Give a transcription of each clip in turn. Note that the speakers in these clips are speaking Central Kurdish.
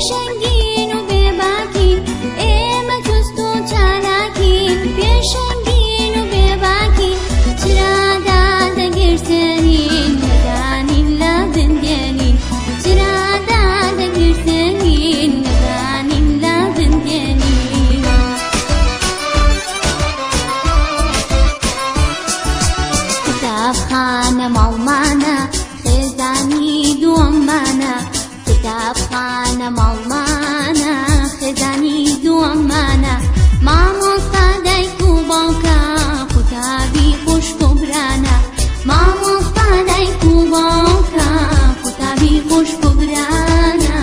پێشەنگین و بێباکین ئێمە چوست و چالاکین پێشەنگین و بێباکین چرادا دەگرتێنین نەدانین لە بندێنین چرادا دەگرتێنین نەدانین لە بندێنین کتابخانە ماڵمانە خێزانی دووەممانە کتابخانە ماڵمانە خێزانی دووەممانە مامۆستا دایک و باوکە قوتابی خوشک و برانە مامۆستا دایک و باوکە قوتابی خوشک و برانە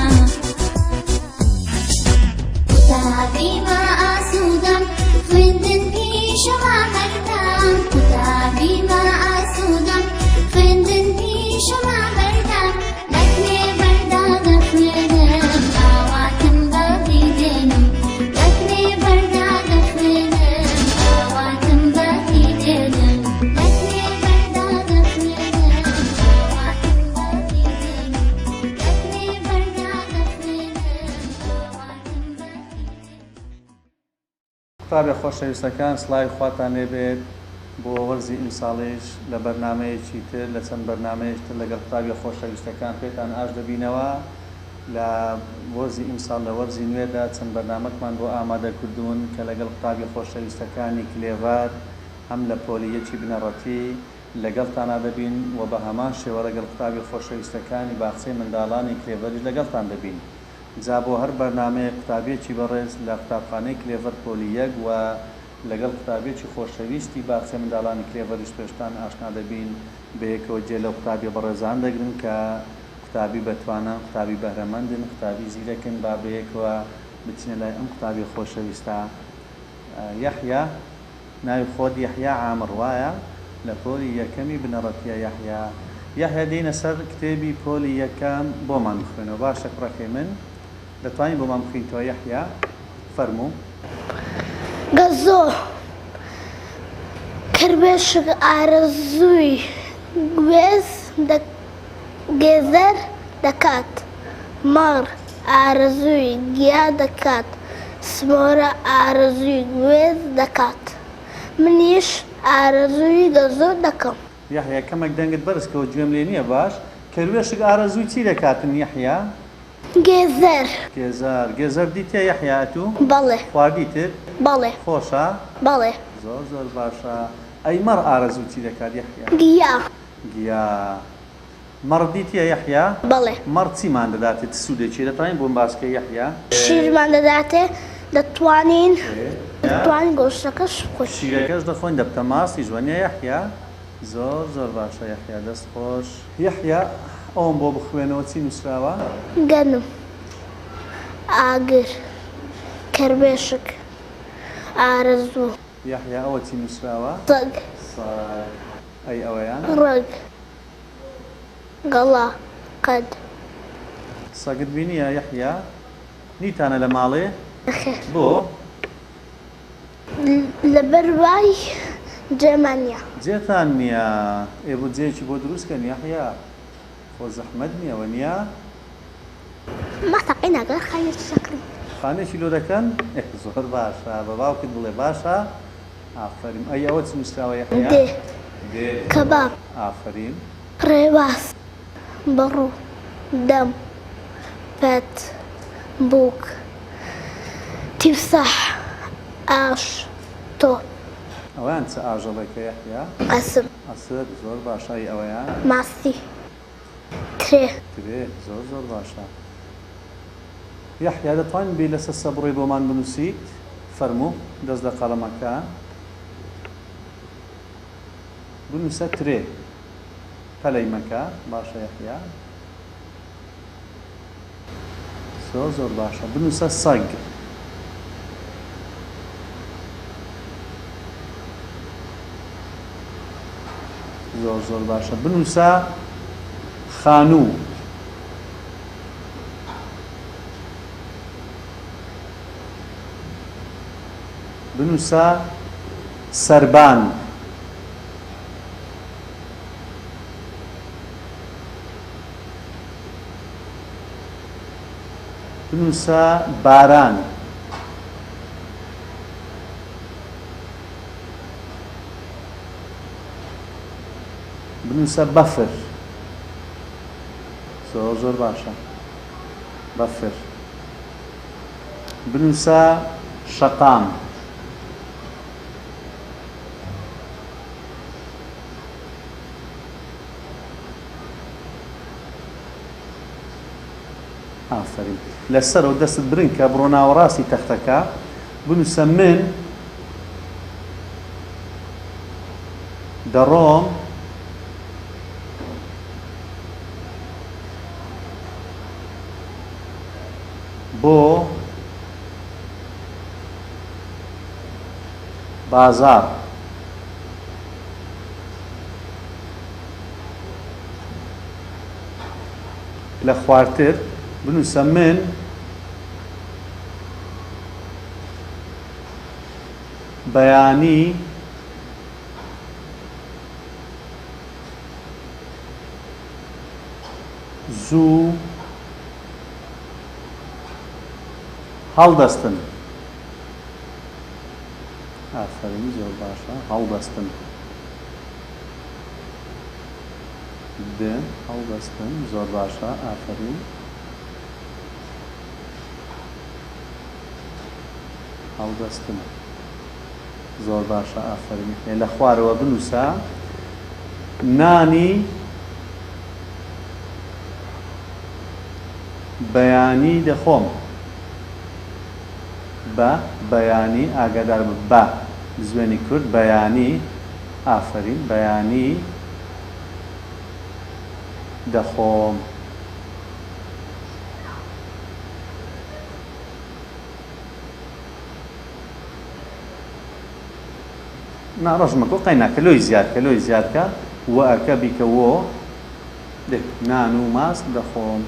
قوتابی بە ئاسوودەم خوێندن پیشەوە هەردەم قوتابی بە ئاسوودەم خوێندن پیشەوە هەردەم لەکوێ بەردا دەخوێنم ئاواتم بەهی دێنم لەکوێ بەردا دەخوێنم ئاواتم بەهی دێنم لەکوێ بەردا دەخوێنم ئاواتم بەهی دێنم لەکوێ بەردا دەخوێنم ئاواتم بەهی قوتابی خۆشەویستەکان سڵاوی خواتان لێبێت بۆ وەرزی ئیمساڵیش لە بەرنامەیەکی تر لە چەند بەرنامەیەکتر لەگەڵ قوتابی خۆشەویستەکان پێتان ئاش دەبینەوە لە وەرزی ئیمساڵ لە وەرزی نوێدا چەند بەرنامەکمان بۆ ئامادەکردوون کە لەگەڵ قوتابی خۆشەویستەکانی کلێڤار هەم لە پۆلیەکی بنەڕەتی لەگەڵتانە دەبین و بە هەمان شێوە لەگەڵ قوتابی خۆشەویستەکانی باخچەی منداڵانی کلێڤەریش لەگەڵتان دەبین جا بۆ هەر بەرنامەیە قوتابیەکی بەڕێز لە قوتابخانەی کلێڤەر پۆلی یەک و لەگەڵ قوتابیەکی خۆشەویستی باخچەی منداڵانی کلێڤەریش پێشتان ئاشنا دەبین بەیەکەوە جێ لە قوتابی بەڕێزان دەگرن کە قوتابی بەتوانە قوتابی بەهرەمەندن قوتابی زیرەکن با بەیەکەوە بچینە لای ئەم قوتابی خۆشەویستە یەحیا ناوی خۆت یەحیا عامر وایە لە پۆلی یەکەمی بنەڕەتیە یەحیا دێنە سەر کتێبی پۆلی یەکەم بۆمان بخوێنەوە باشە کوڕەکەی من دەتوانین بۆمان بخوێنیتەوە یەحیا فەرموو گەزۆ کربێشک ئارەزووی گێزەر دەکات مەڕ ئارەزووی گیا دەکات سمۆرە ئارەزووی گوێز دەکات منیش ئارەزووی گەزۆ دەکەم یەحیا کەمێک دەنگت بەرزکەوە گوێم لێ نییە باش کەروێشک ئارەزووی چی دەکاتن یەحیا گێزەر گێزەر دیتە یەحیا تو بەڵێ خواردیتر بەڵێ خۆشە بەڵێ زۆر باشە ئەی مەڕ ئارەزوو چی دەکات یەحیا گیا مەڕ دیتە یەحیا بەڵێ مەڕ چیمان دەداتێت سوودێکی دەتوانین بۆم باسکە یەحیا شیرمان دەداتێ دەتوانین گۆشتەکەش بخۆین شیرەکەش دەخۆین دەبتە ماسی جوانە یەحیا زۆر باشە یەحیا دەست خۆش یەحیا ئەوم بۆ بخوێنەوە چی نووسراوە گەنم ئاگر کربێشک ئارەزوو یەحیا ئەوە چی نووسراوە سەگ ئەی ئەوەیان ڕەگ گەڵا قەد سەگت بینیە یەحیا نیتانە لە ماڵێ بۆ لەبەر وای جێمان نییە جێتان نییە ئێبوو جێکی بۆ دروستکەن یەحیا خۆ زەحمەت نییەوە نییە مەتەقی ناگەر خانێکی شەکری خانێکی لۆ دەکەن زۆر باشە بە باوکت بڵێ باشە ئافرین ئەی ئەوە چ نووسراوە یەحیا دێ کەباب ئافرین ڕێواز بەڕوو دەم پەت بووک تیفساح ئاش تۆ ئەویان چه ئاژەڵێکە یەحیا ئەسب زۆر باشە ئەوەیان ماسی ترێ زۆر باشە یەحیا دەتوانین بێ لەسەر سەبڕێ بۆمان بنووسیت فەرموو دەست لە قەڵەمەکە بنووسە ترێ پەلەی مەکە باشە یەحیا زۆر باشە بنووسە سەگ زۆر باشە بنووسە خانوو بنووسە سەربان بنووسە باران. بنووسە بەفر. زۆر باشە. بەفر. بنووسە شەقام. ئافرین. لەسەرەوە دەستت برنکە بڕۆ ناوەڕاستی تەختەکە بنووسە من دەڕۆم بۆ بازار. لە خوارتر بنووسە من بەیانی زوو هەڵدەستن. ئافرین زۆر باشە. هەڵدەستن. هەڵدەستن زۆر باشە. ئافرین. هەڵدەستن زۆر باشە. ئافرین. لە خوارەوە بنووسە نانی بەیانی دەخۆم. بە بەیانی ئاگادار بە زوێنی کورد بەیانی. ئافرین. بەیانی دەخۆم. ڕۆژمەکە قەیناکە لۆی زیادکە وەکە بیکە وۆ نان و ماست دەخۆم.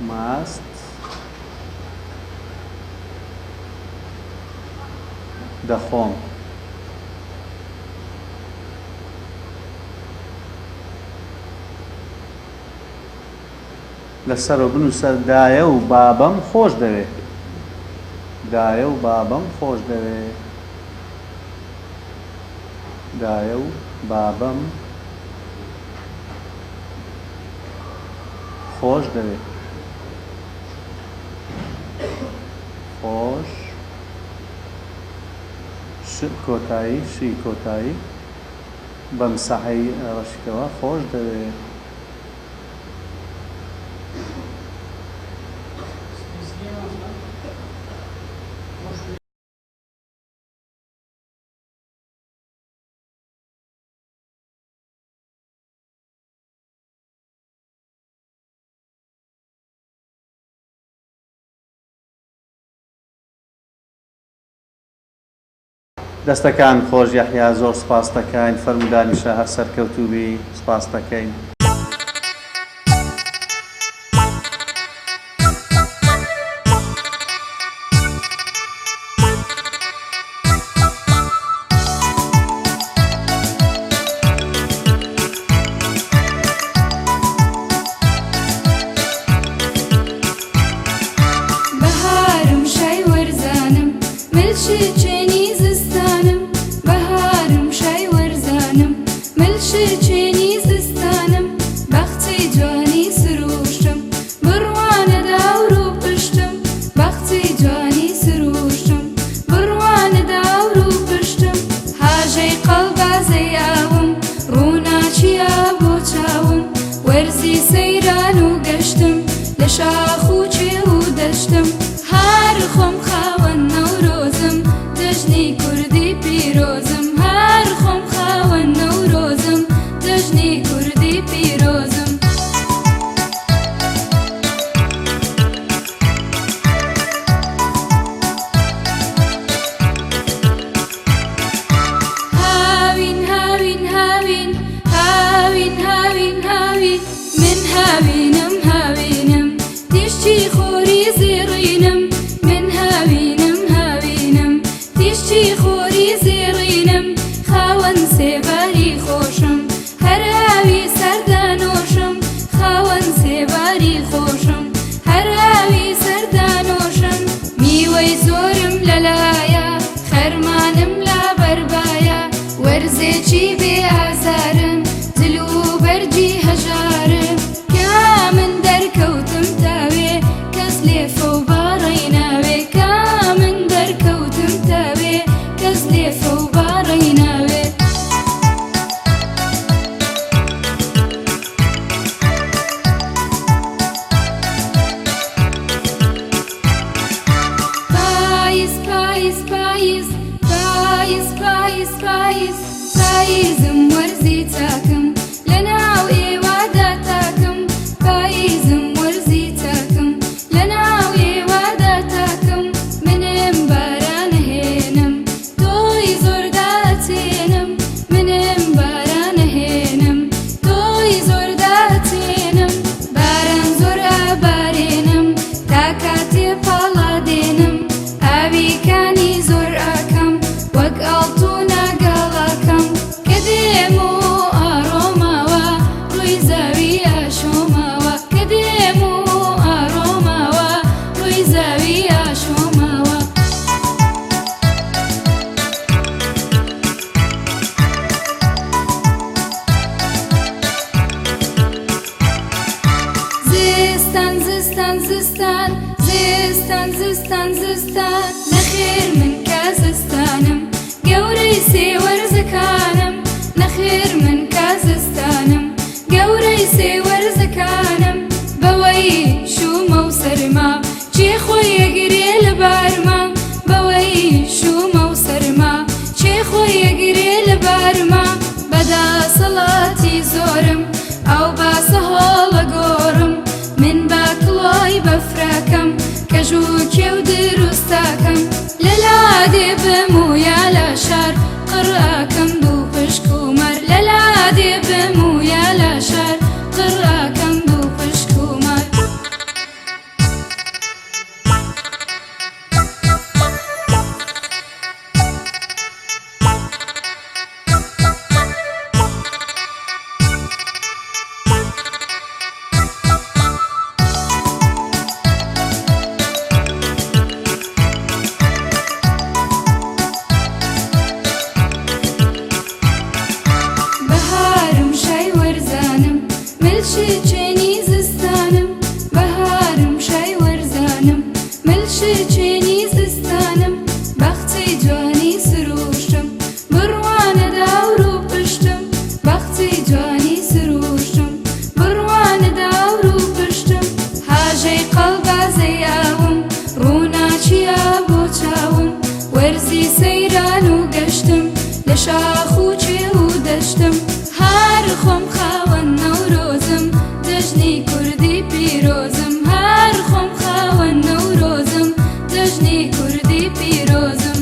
ماست دەخۆم. لەسەرەوە بنووسە دایە و بابەم خۆش دەوێت. دایە و بابەم خۆش دەوێت. دایە و بابەم خۆش دەوێت. خۆش کۆتایی شی کۆتایی بەم سەحەی ڕەشیکەوە خۆش دەوێت. دەستەکان خۆش یەحیا زۆر سپاس دەکەین. فەرمودانیشە هەر سەرکەوتووبی. سپاس دەکەین. بەهارم شای وەرزانم ملشی چێنی زستانم. بەهارم شای وەرزانم ملشی چێنی زستانم. بەختی جوانی سروشتم بڕوانە داور و پشتم. بەختی جوانی سروشتم بڕوانە داور و پشتم. هاژەی قەڵبازەیاوم ڕووناچیا بۆ چاوم. وەرزی سەیران و گەشتم لە شاخ و چێ و دەشتم. هار خۆم خاوەن نەورۆزم دەژنی کوردی پیرۆزم. هار خۆم خاوەن نەورۆزم دەژنی کوردی پیرۆزم. هاوین هاوین هاوین هاوین هاوین هاوین من هاوینم هاوینم تیشتی خۆری زێڕینم. من هاوینم هاوینم تیشتی خۆری زێڕینم. خاوەن سێباری خۆشم هەر هاوی سەردانۆشم. وەرزێکی بێ ئازارم دل و بەرگی هەژارم کە من دەرکەوتم تاوێ کەس لێفە و باڕەی ناوێ کە من دەرکەوتم تاوێ کەس لێفە و باڕەی ناوێ پاییزم وەرزی چاکم لەناو ئێوادا تاکم پاییزم وەرزی چاکم لەناو ئێوادا تاکم منم بارانەهێنم تۆی زۆر داچێنم منم بارانەهێنم تۆی زۆر داچێنم باران زۆر ئابارێنم تا کاتێ پاڵا دێنم ئاویکانی زۆر ئاکەم وەک ئاڵتوونە گاڵاکەم کە دێم و ئاڕۆماوە ڕووی زاوی ئاشۆماوە کە دێم و ئاڕۆماوە ڕووی زاوی ئاشۆماوە زستان زستان زستان زستان زستان زستان نەخێر من کە زستانم گەورەی سێوەرزەکانم نەخێر من کە زستانم گەورەی سێوەرزەکانم بەوەی شومە و سەرما چێ خۆی ئەگرێ لە بارما بەوەی شومە و سەرما چێ خۆی ئەگرێ لە بارما بەداسەڵاتی زۆرم ئەو باسە هۆڵە گۆڕم من با کڵۆی بەفراکەم کەژووکێ و دروستاکەم لە لادێ بم و یا لە شار قڕاکەم دوو پشک و مەر لە لادێ بم و یا لە شار قڕاکەم دوو پشک و مەر بەهارم شای وەرزانم ملشی چێنی زستانم بەهارم شای وەرزانم ملشی چێنی زستانم بەخچەی جوانی سروشتم بڕوانە داور و پشتم بەخچەی جوانی سروشتم بڕوانە داور و پشتم هاژەی قەڵبازەی ئاوم ڕووناچیە بۆ چاوم وەرزی سەیران و گەشتم لە شاخ و چێ و دەشتم هەر خۆم خاوەن نەورۆزم دەژنی کوردی پیرۆزم هەر خۆم خاوەن نەورۆزم دەژنی کوردی پیرۆزم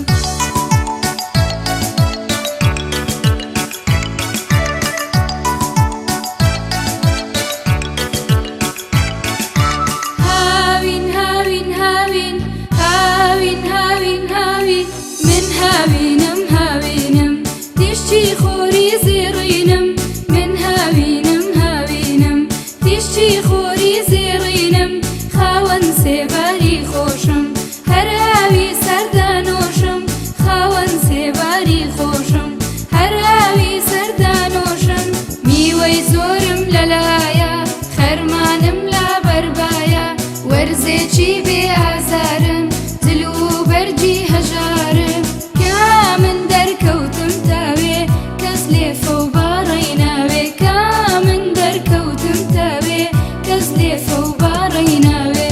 هاوین هاوین هاوین هاوین هاوین هاوین من هاوینم هاوینم تیشتی خۆری زێڕینم من هاوینم هاوینم تیشتی خۆری زێڕینم خاوەن سێباری خۆشم هەر ئاوی سەردانۆشم خاوەن سێباری خۆشم هەر ئاوی سەردانۆشم میوەی زۆرم لەلایە خەرمانم لا بەربایە وەرزێکی بێ ئازارم دل و بەرگی هەژارم کە من دەرکەوتم تاوێ کەس لێفە و باڕەی ناوێ کە من دەرکەوتم تاوێ کەس لێفە و باڕەی ناوێ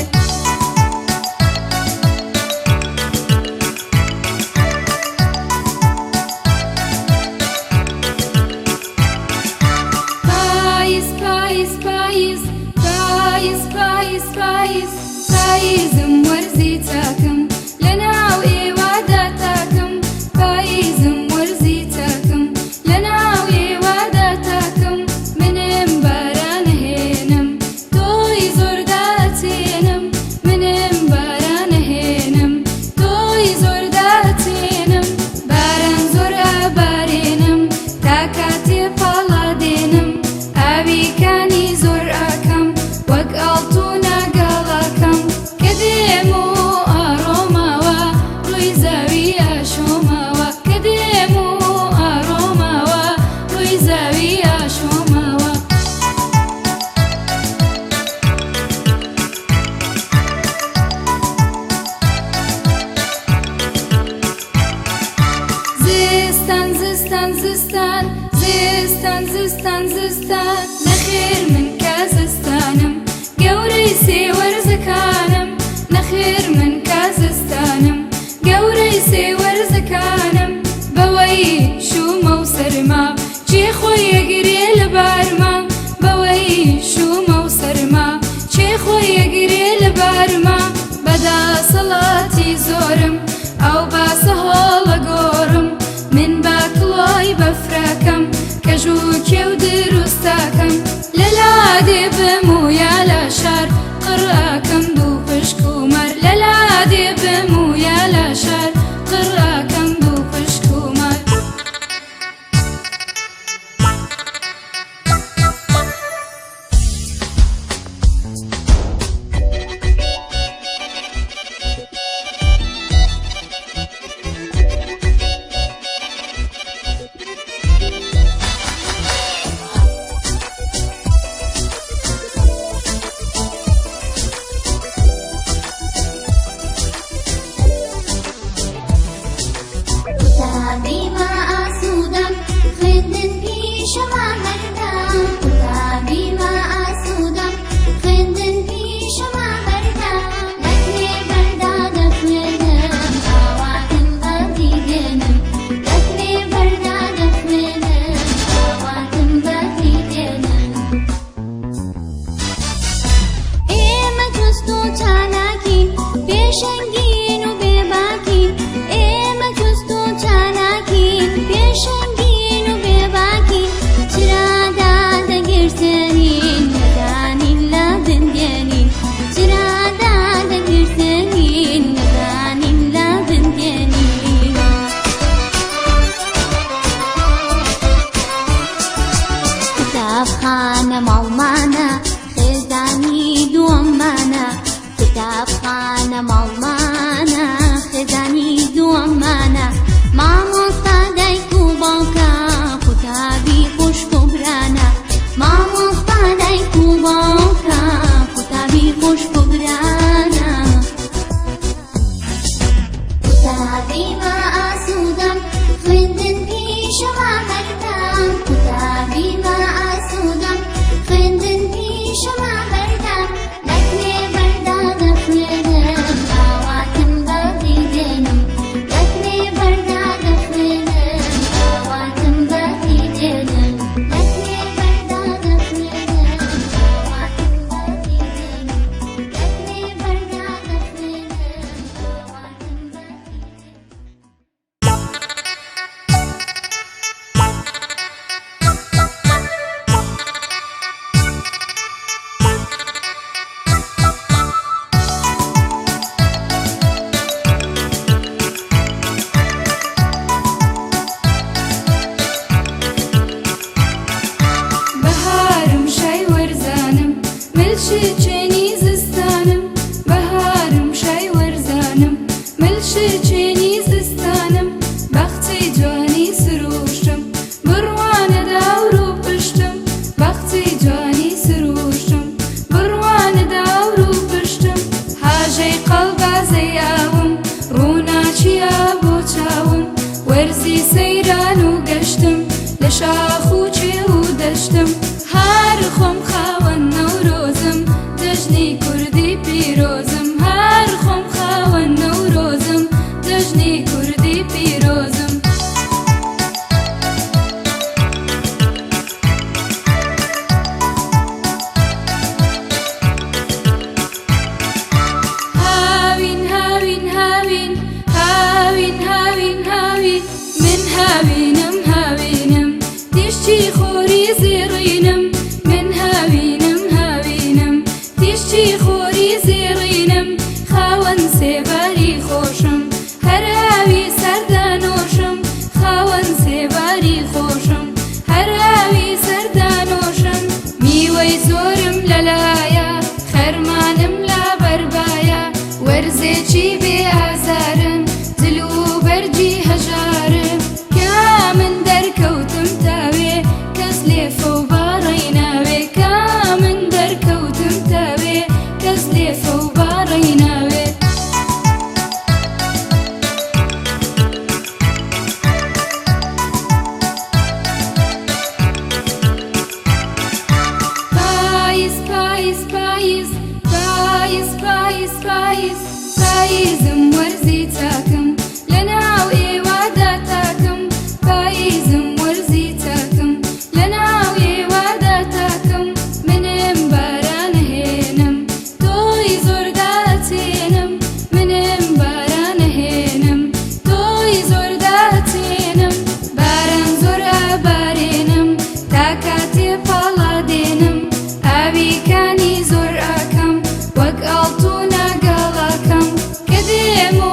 پاییز پاییز پاییز پاییز پاییز پاییز پاییزم وەرزی چاکم لەناو ئێوادا تاکم پاییزم وەرزی چاکم لەناو ئێوادا گەورەی زاویە شۆماوە زستان زستان زستان زستان زستان زستان نەخێر من کە زستانم گەورەی سێوەرزەکانم نەخێر من کە زستانم گەورەی سێوەرزەکانم بەوەی شومە و سەرما چێ خۆی یەگرێ لە بارما بەوەی شومە و سەرما چێ خۆی یەگرێ لە بارما بەداسەڵاتی زۆرم ئەو باسە هۆڵە گۆڕم من با کڵۆی بەفرەکەم کەژووکێ و دروستاکەم لە لادێ بم و یا لە شار قڕاکەم دوو پشک و مەر لە لادێ بم و یا لە شار قڕاکەم دوو پشک و مەر قوتابی ما ئاسوودەم خوێندن پیشەما بەردەم قوتابی ما ئاسوودەم خوێندن پیشەما بەردەم لەکوێ بەردا دەخوێنم ئاواتم بەدی دێنم لەکوێ بەردا دەخوێنم ئاواتم بەدی دێنم ئێمە جوست و چالاکین پێشەنگین و بێباکین ئێمە جوست و چالاکین پێشەنگین و بێباکین چرادا دەگرتنین نەدانین لە بندێنین چرادا دەگرتنین نەدانین لە بندێنین کتابخانە ماڵمانە خێزانی دووەممانە کتابخانە ماڵمانە خێزانی دووەممانە مامۆستا دایک و باوکە قوتابی خوشک و برانە مامۆستا دایک و باوکە قوتابی خوشک و برانە قوتابی ما ئاسوودەم خوێندن پیشەما بەردەم قوتابی ما ئاسوودەم خوێندن پیشەما بەردەم لەکوێ بەردا دەخوێنم ئاواتم بەدی دێنم لەکوێ بەردا دەخوێنم ئاواتم بەدی دێنم لەکوێ بەردا دەخوێنم ئاواتم بەدی دێنم لەکوێ بەردا دەخوێنم ئاواتم بەدی دێنم بەهارم شای وەرزانم ملشی چێنی زستانم بەهارم شای وەرزانم ملشی چێنی زستانم بەخچەی جوانی سروشتم بڕوانە داور و پشتم بەخچەی جوانی سروشتم بڕوانە داور و پشتم هاژەی قەڵبازەی یاوم ڕووناچیە بۆ چاوم وەرزی سەیران و گەشتم لە شاخ و چێ و دەشتم هار خۆم خاوەن نەورۆزم دەژنی کوردی پیرۆزم هار خۆم خاوەن نەورۆزم دەژنی کوردی پیرۆزم هاوین هاوین هاوین هاوین هاوین هاوین من هاوینم هاوینم تیشتی خۆری زێڕینم من هاوینم هاوینم تیشتی خۆری زێڕینم خاوەن سێباری خۆشم هەر ئاوی سەردانۆشم خاوەن سێباری خۆشم هەر ئاوی سەردانۆشم میوەی زۆرم لەلایە خەرمانم لا بەربایە وەرزێکی بێ ئازارم دل و بەرجی هەژارم کە من دەرکەوتم تاوێ پاییزم وەرزی چاکم لە ناو ئێوادا تاکم پاییزم وەرزی چاکم لە ناو ئێوادا تاکم منم بارانەهێنم تۆی زۆر داچێنم منم بارانەهێنم تۆی زۆر داچێنم باران زۆر ئابارێنم تا کاتێ پاڵا دێنم ئاویکانی زۆر ئاکەم وەک ئاڵتوونە گاڵاکەم کە دێم و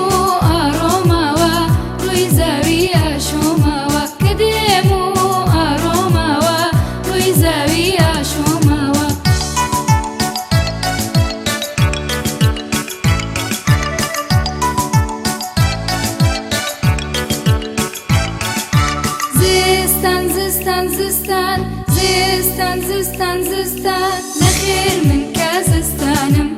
ئاڕۆماوە ڕووی زاوی ئاشۆماوە کە دێم و ئاڕۆماوە ڕووی زاوی ئاشۆماوە زستان زستان زستان زستان زستان زستان نەخێر من کە زستانم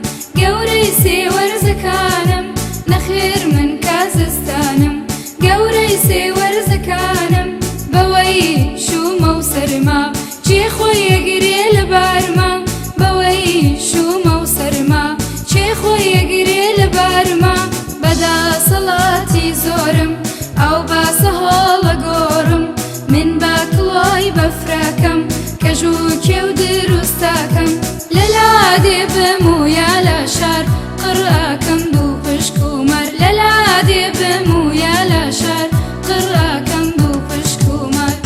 گەورەی سێوەرزەکانم نەخێر من کە زستانم گەورەی سێوەرزەکانم بەوەی شومە و سەرما چێ خۆی یەگرێ لە بارما بەوەی شومە و سەرما چێ خۆی یەگرێ لە بارما بەداسەڵاتی زۆرم ئەو باسە هۆڵە گۆڕم من با کڵۆی بەفراکەم کە ژووکێ و دروستاکەم لە لادێ بم و یا لە شار قڕاکەم دوو پشک و مەر لە لادێ بم و یا لە شار قڕاکەم دوو پشک و مەر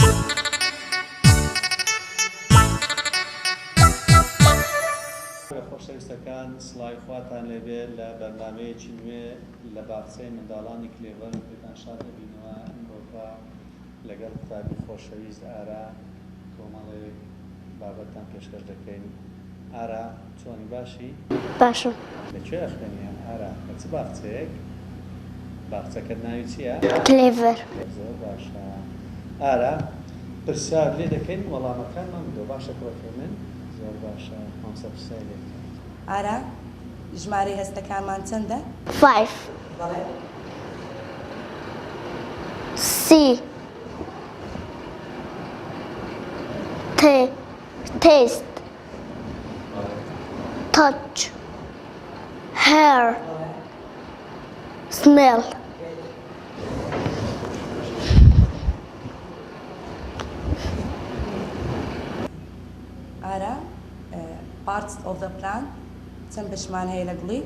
خۆشەویستەکان سڵای خواتان لێبێت لە بەرنامەیەکی نوێ لە باخچەی منداڵانی کلێڤەر پێتان شاد دەبینەوە ئەمڕۆکە لەگەڵ قوتابی خۆشەویست ئارا کۆمەڵێک بابەتتان پێشکەش دەکەین. ئارا چۆنی باشی؟ باشم. لەکوێ ئەخوێنیە ئارا؟ لە چ باخچەیەک؟ باخچەکەت ناوی چییە؟ کلێڤەر. زۆر باشە. ئارا پرسیار لێ دەکەین وەڵامەکانمان بدۆ باشە کوڕەکەی من؟ زۆر باشە. مامۆستا پرسیاری لێ بکەین. ئارا ژمارەی هەستەکانمان چەندە؟ 5 بەڵێ C taste touch hair smell ئارا parts of the plant چەند بەشمان هەیە لە گوڵی؟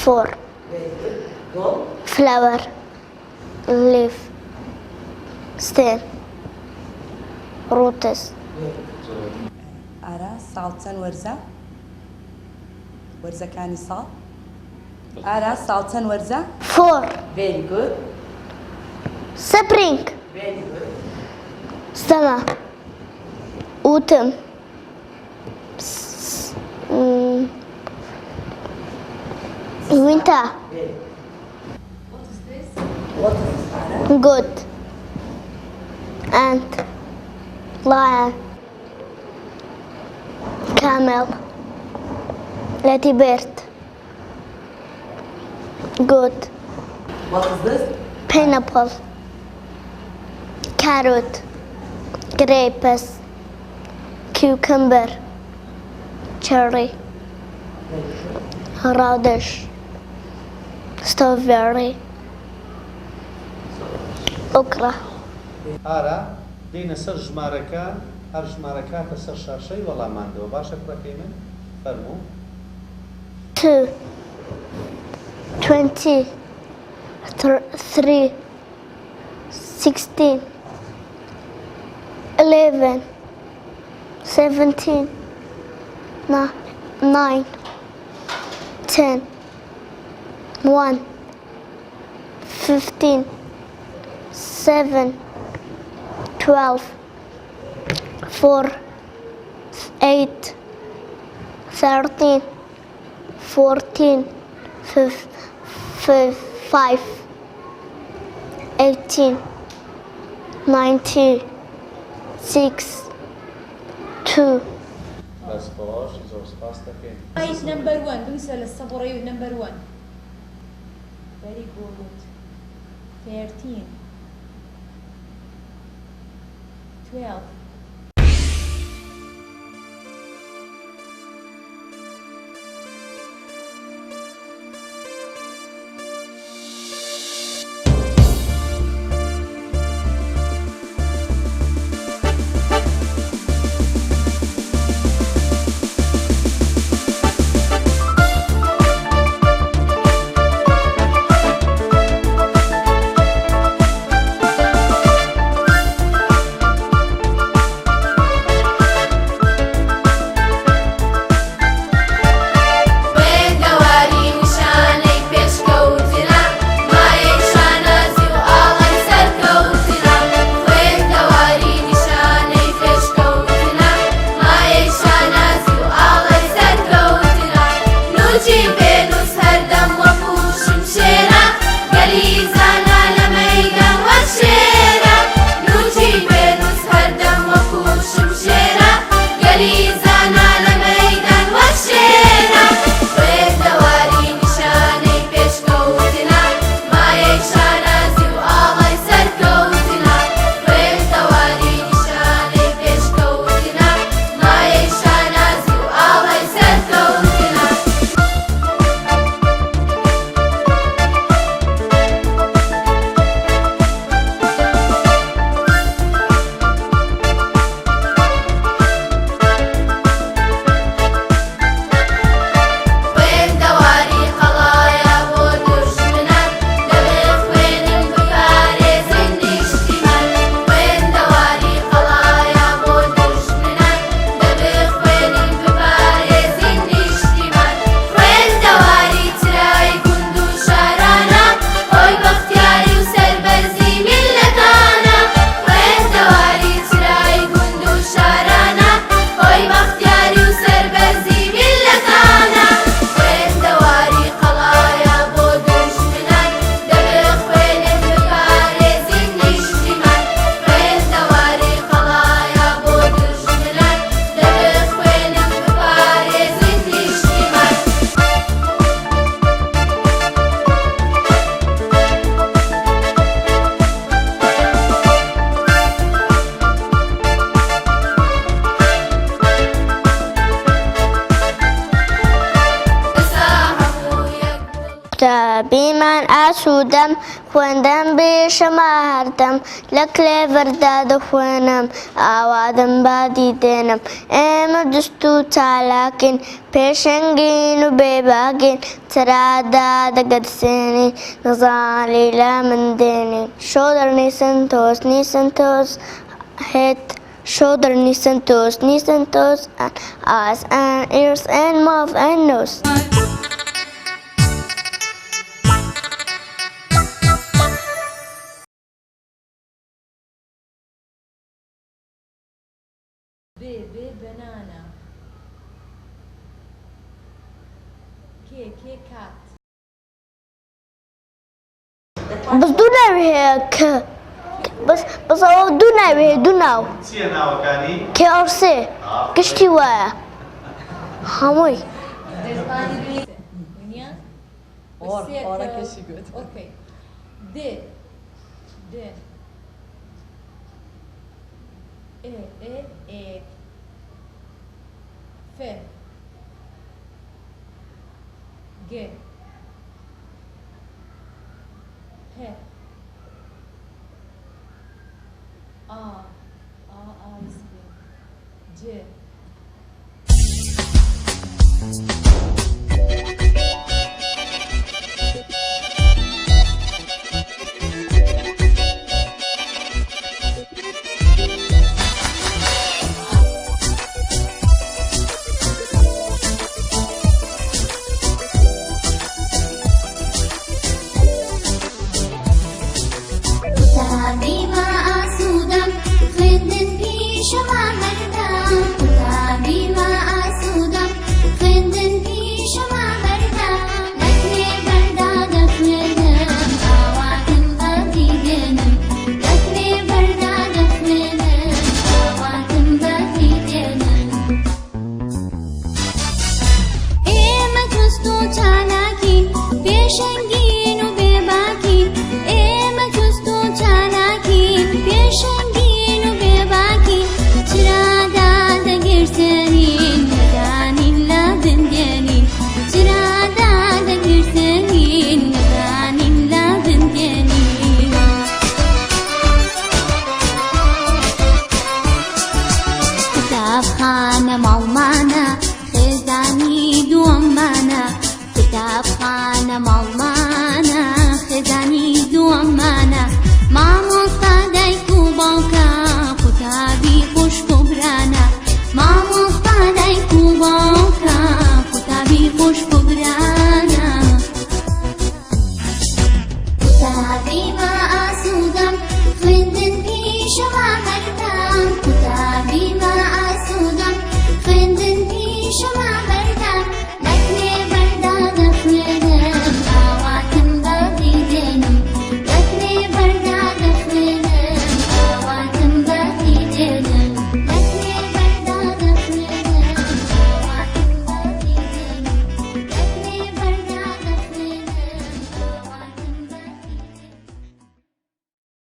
4 flower leaf stem roots ئارا ساڵ چەند وەرزە؟ وەرزەکانی ساڵ؟ ئارا ساڵ چەند وەرزە؟ 4 very good spring very good summer autumn winter what is ئارا؟ good ant lion camel ladybird goat what is this? pineapple carrot grapes cucumber cherry radish strawberry okra ئارا دێنە سەر ژمارەکە هەر ژمارەکاتە سەر شاشەی وەڵاماندەوە باشە کوڕەکەی من؟ فەرموو. 2 20 3 16 11 17 9 10 1 15 7 12 4 8 13 14 5 18 19 6 2 بەس خۆش زۆر سپاس دەکەین. Right, number 1 بنسى للصبوري number 1 very good 13 12 ئاسمان ئاسوودەم خوێندەم بێشەما هەردەم لە کلێڤەردا دەخوێنم ئاوادم بادی دێنم ئێمە دست و چالاکین پێشەنگین و بێباگین ترادا دەگەرسێنین نەزانی لە من دێنین شۆدەر نیسنتۆس head, shoulder, knees and toes, and eyes and ears and mouth and nose. B banana. K cat. بس دوو ناوی هەیە کە بەس ئەوە دوو ناوی هەیە دوو ناو چییە ناوەکانی؟ کێ ئەوسێ گشتی وایە هەمووی Ora kişi göt. Okay. D. E. F. G. H. A is B. C.